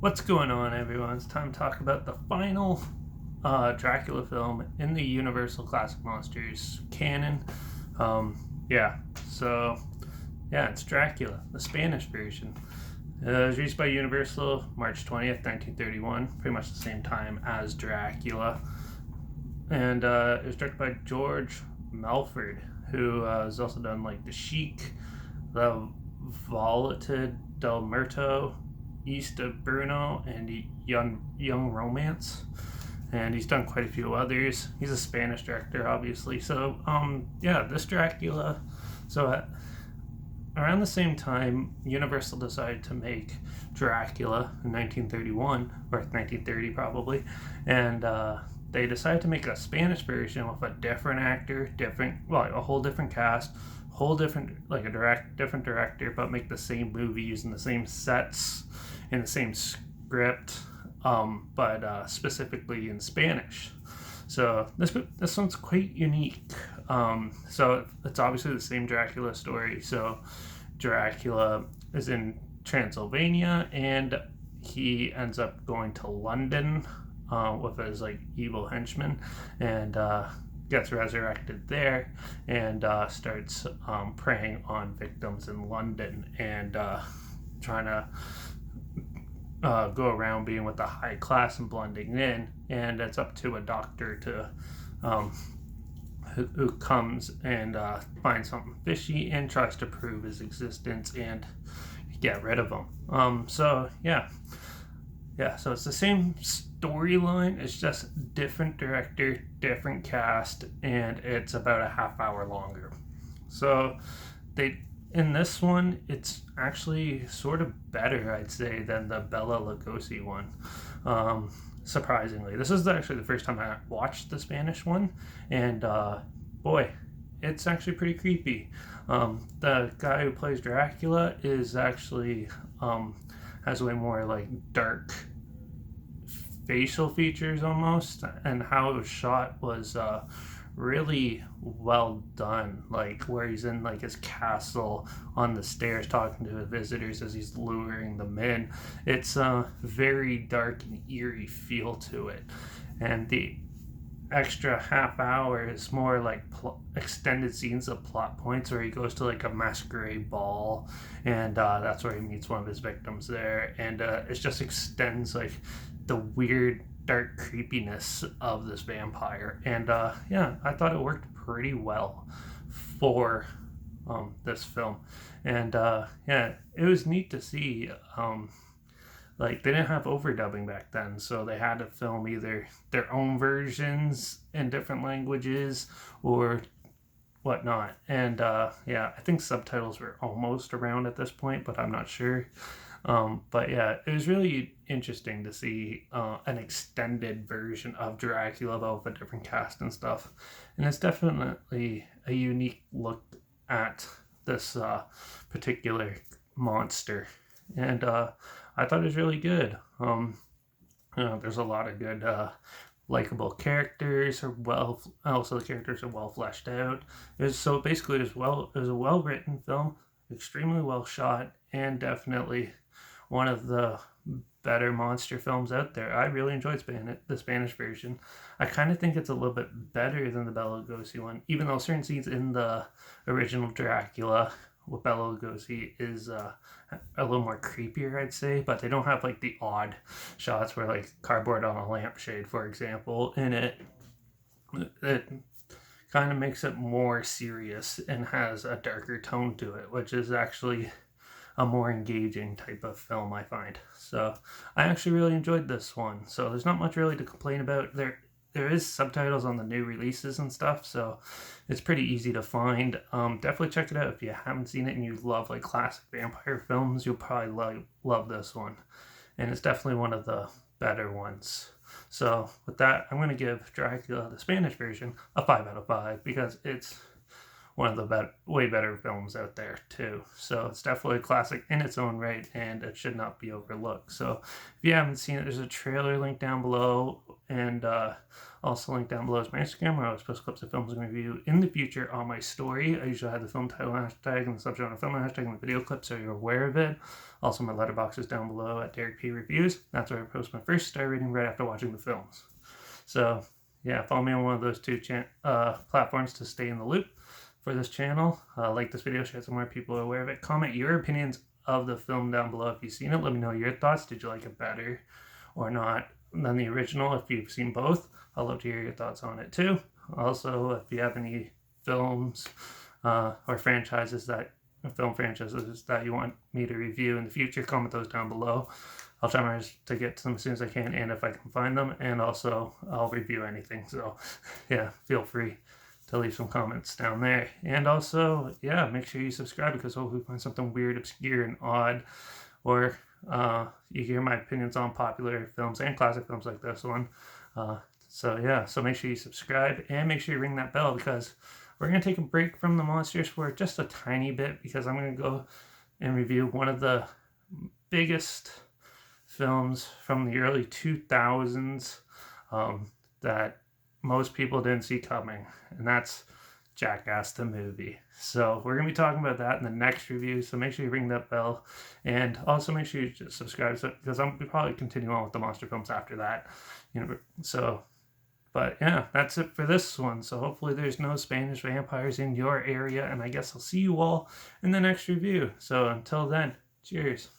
What's going on, everyone? It's time to talk about the final Dracula film in the Universal Classic Monsters canon. Yeah, so it's Dracula, the Spanish version. It was released by Universal March 20th, 1931, pretty much the same time as Dracula. And it was directed by George Melford, who has also done like The Sheik, The Volata del Muerto, East of Bruno, and Young Romance. And he's done quite a few others. He's a Spanish director, obviously. So, this Dracula. So, around the same time, Universal decided to make Dracula in 1931, or 1930 probably, and they decided to make a Spanish version with a different actor, a whole different cast, whole different, like different director, but make the same movie using the same sets and the same script, but specifically in Spanish. So this one's quite unique. So it's obviously the same Dracula story. So Dracula is in Transylvania, and he ends up going to London with his like evil henchman, and gets resurrected there, and starts preying on victims in London, and trying to go around being with the high class and blending in. And it's up to a doctor to who comes and finds something fishy and tries to prove his existence and get rid of him. So it's the same storyline. It's just different director, different cast, and it's about a half hour longer. So in this one, it's actually sort of better, I'd say, than the Bela Lugosi one. Surprisingly, this is actually the first time I watched the Spanish one, and boy, it's actually pretty creepy. The guy who plays Dracula is actually has way more like dark facial features almost, and how it was shot was really well done, like where he's in like his castle on the stairs talking to the visitors as he's luring them in. It's a very dark and eerie feel to it, and the extra half hour is more like extended scenes of plot points where he goes to like a masquerade ball, and that's where he meets one of his victims there, and it just extends like the weird dark creepiness of this vampire. And I thought it worked pretty well for this film. And it was neat to see. Like, they didn't have overdubbing back then, so they had to film either their own versions in different languages or whatnot. And I think subtitles were almost around at this point, but I'm not sure. It was really interesting to see an extended version of Dracula, though, with a different cast and stuff. And it's definitely a unique look at this particular monster. And I thought it was really good. There's a lot of good likable characters, also the characters are well fleshed out. It was a well written film, extremely well shot, and definitely one of the better monster films out there. I really enjoyed the Spanish version. I kind of think it's a little bit better than the Bela Lugosi one, even though certain scenes in the original Dracula with Bela Lugosi is a little more creepier, I'd say, but they don't have like the odd shots where like cardboard on a lampshade, for example, in it. It kind of makes it more serious and has a darker tone to it, which is actually a more engaging type of film, I find. So I actually really enjoyed this one. So there's not much really to complain about. There is subtitles on the new releases and stuff, so it's pretty easy to find. Definitely check it out if you haven't seen it and you love like classic vampire films. You'll probably love this one, and it's definitely one of the better ones. So with that, I'm going to give Dracula, the Spanish version, a 5 out of 5 because it's one of the way better films out there too. So it's definitely a classic in its own right, and it should not be overlooked. So if you haven't seen it, there's a trailer link down below, and also link down below is my Instagram, where I always post clips of films I'm going to review in the future on my story. I usually have the film title hashtag and the subject on the film hashtag and the video clip, so you're aware of it. Also, my Letterbox is down below at Derek P Reviews. That's where I post my first star rating right after watching the films. So yeah, follow me on one of those two platforms to stay in the loop for this channel. Like this video, share it so more people are aware of it. Comment your opinions of the film down below if you've seen it. Let me know your thoughts. Did you like it better or not than the original? If you've seen both, I'd love to hear your thoughts on it too. Also, if you have any films or film franchises that you want me to review in the future, comment those down below. I'll try my best to get to them as soon as I can, and if I can find them, and also I'll review anything. So yeah, feel free to leave some comments down there. And also, yeah, make sure you subscribe, because hopefully you find something weird, obscure, and odd, or you hear my opinions on popular films and classic films like this one. So yeah, so make sure you subscribe, and make sure you ring that bell, because we're going to take a break from the monsters for just a tiny bit, because I'm going to go and review one of the biggest films from the early 2000s that most people didn't see coming, and that's Jackass the movie. So we're going to be talking about that in the next review, so make sure you ring that bell, and also make sure you just subscribe, because I'm probably continue on with the monster films after that. But yeah, that's it for this one. So hopefully there's no Spanish vampires in your area, and I guess I'll see you all in the next review. So until then, cheers.